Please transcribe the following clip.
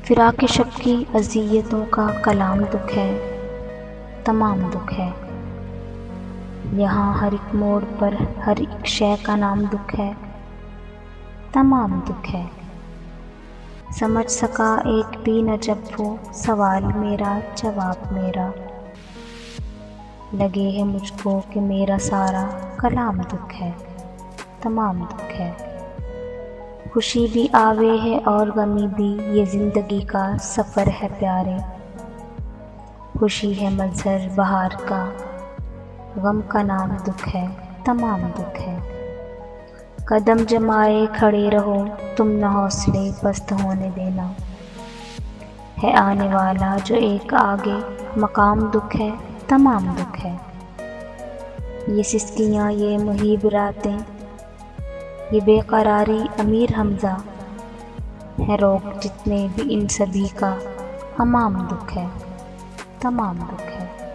फिराक शब की अज़ियतों का कलाम दुख है, तमाम दुख है। यहाँ हर एक मोड़ पर हर एक शय का नाम दुख है, तमाम दुख है। समझ सका एक भी न जब वो सवाल मेरा जवाब मेरा, लगे है मुझको कि मेरा सारा कलाम दुख है, तमाम दुख है। खुशी भी आवे है और गमी भी, ये ज़िंदगी का सफ़र है प्यारे। खुशी है मंज़र बहार का, गम का नाम दुख है, तमाम दुख है। कदम जमाए खड़े रहो, तुम न हौसले पस्त होने देना। है आने वाला जो एक आगे, मकाम दुख है, तमाम दुख है। ये सिसकियाँ ये मुहीब रातें, ये बेकरारी अमीर हमज़ा, है रोग जितने भी इन सभी का, अमाम दुख है, तमाम दुख है।